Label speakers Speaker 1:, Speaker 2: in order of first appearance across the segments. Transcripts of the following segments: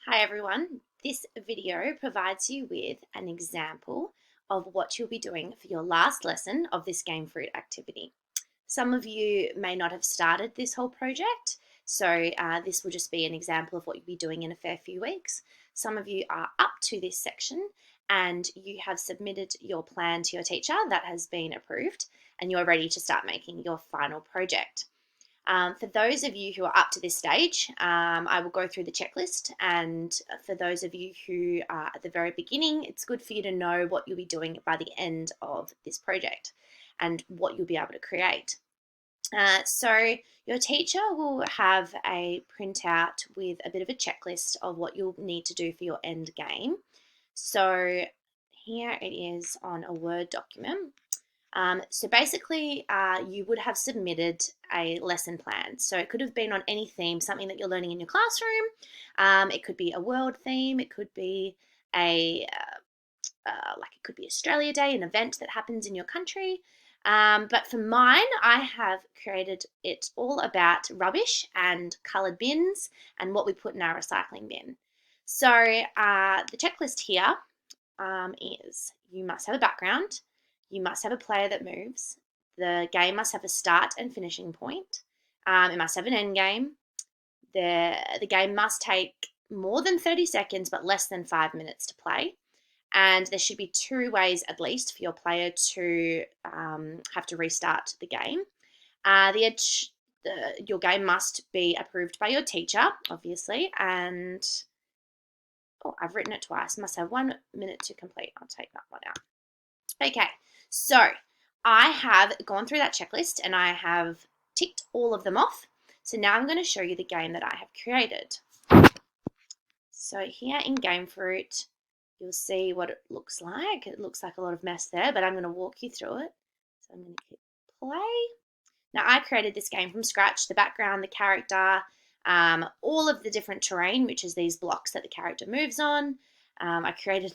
Speaker 1: Hi everyone, this video provides you with an example of what you'll be doing for your last lesson of this Gamefroot activity. Some of you may not have started this whole project, so this will just be an example of what you'll be doing in a fair few weeks. Some of you are up to this section and you have submitted your plan to your teacher that has been approved and you're ready to start making your final project. For those of you who are up to this stage, I will go through the checklist, and for those of you who are at the very beginning, it's good for you to know what you'll be doing by the end of this project and what you'll be able to create. So your teacher will have a printout with a bit of a checklist of what you'll need to do for your end game. So here it is on a Word document. So basically, you would have submitted a lesson plan. So it could have been on any theme, something that you're learning in your classroom. It could be a world theme. It could be it could be Australia Day, an event that happens in your country. But for mine, I have created it all about rubbish and coloured bins and what we put in our recycling bin. So the checklist here is you must have a background. You must have a player that moves. The game must have a start and finishing point. It must have an end game. The game must take more than 30 seconds but less than 5 minutes to play. And there should be 2 ways at least for your player to have to restart the game. Your game must be approved by your teacher, obviously, and I've written it twice. Must have 1 minute to complete. I'll take that one out. Okay, so I have gone through that checklist and I have ticked all of them off. So now I'm going to show you the game that I have created. So here in Gamefroot, you'll see what it looks like. It looks like a lot of mess there, but I'm going to walk you through it. So I'm going to click play. Now I created this game from scratch, the background, the character, all of the different terrain, which is these blocks that the character moves on. I created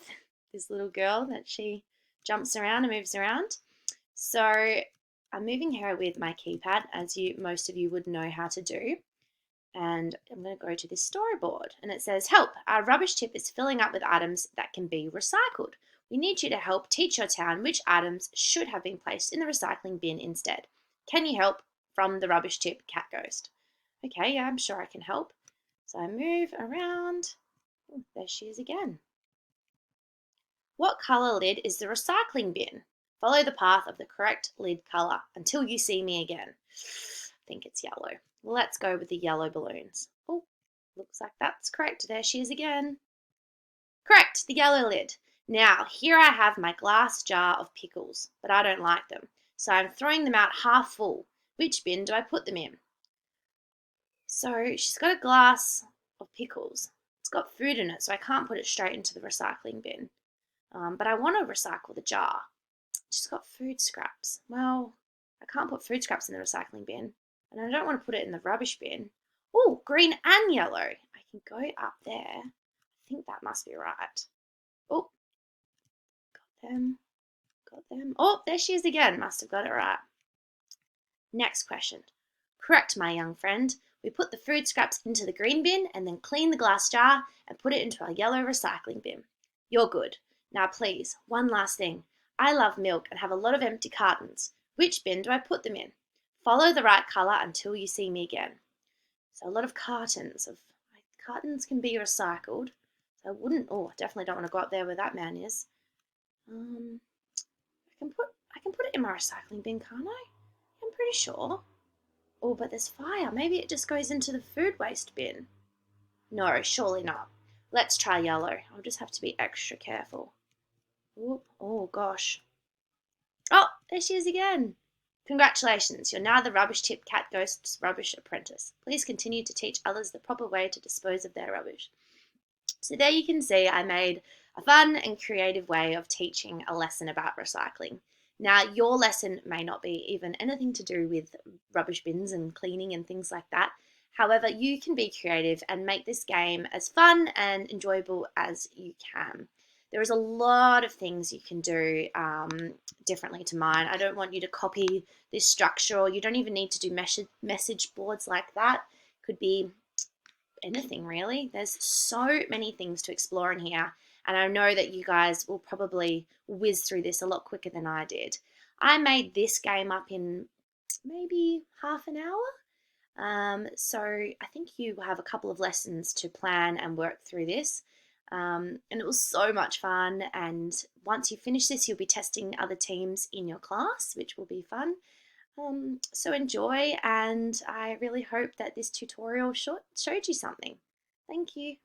Speaker 1: this little girl that she jumps around and moves around. So I'm moving here with my keypad, as most of you would know how to do. And I'm going to go to this storyboard and it says, help, our rubbish tip is filling up with items that can be recycled. We need you to help teach your town which items should have been placed in the recycling bin instead. Can you help? From the rubbish tip cat ghost. Okay, yeah, I'm sure I can help. So I move around. Oh, there she is again. What colour lid is the recycling bin? Follow the path of the correct lid colour until you see me again. I think it's yellow. Let's go with the yellow balloons. Oh, looks like that's correct. There she is again. Correct, the yellow lid. Now, here I have my glass jar of pickles, but I don't like them. So I'm throwing them out half full. Which bin do I put them in? So she's got a glass of pickles. It's got food in it, so I can't put it straight into the recycling bin. But I want to recycle the jar. She's got food scraps. Well, I can't put food scraps in the recycling bin, and I don't want to put it in the rubbish bin. Oh, green and yellow. I can go up there. I think that must be right. Oh, got them. Got them. Oh, there she is again. Must have got it right. Next question. Correct, my young friend. We put the food scraps into the green bin and then clean the glass jar and put it into our yellow recycling bin. You're good. Now please, one last thing. I love milk and have a lot of empty cartons. Which bin do I put them in? Follow the right colour until you see me again. So a lot of cartons. Cartons can be recycled. So I wouldn't, definitely don't want to go up there where that man is. I can put it in my recycling bin, can't I? I'm pretty sure. Oh, but there's fire. Maybe it just goes into the food waste bin. No, surely not. Let's try yellow. I'll just have to be extra careful. Oop, oh gosh. Oh, there she is again. Congratulations, you're now the rubbish tip cat ghost's rubbish apprentice. Please continue to teach others the proper way to dispose of their rubbish. So there you can see I made a fun and creative way of teaching a lesson about recycling. Now, your lesson may not be even anything to do with rubbish bins and cleaning and things like that. However, you can be creative and make this game as fun and enjoyable as you can. There is a lot of things you can do differently to mine. I don't want you to copy this structure, or you don't even need to do message boards like that. Could be anything really. There's so many things to explore in here, and I know that you guys will probably whiz through this a lot quicker than I did. I made this game up in maybe half an hour. So I think you have a couple of lessons to plan and work through this. And it was so much fun. And once you finish this, you'll be testing other teams in your class, which will be fun. So enjoy, and I really hope that this tutorial showed you something. Thank you.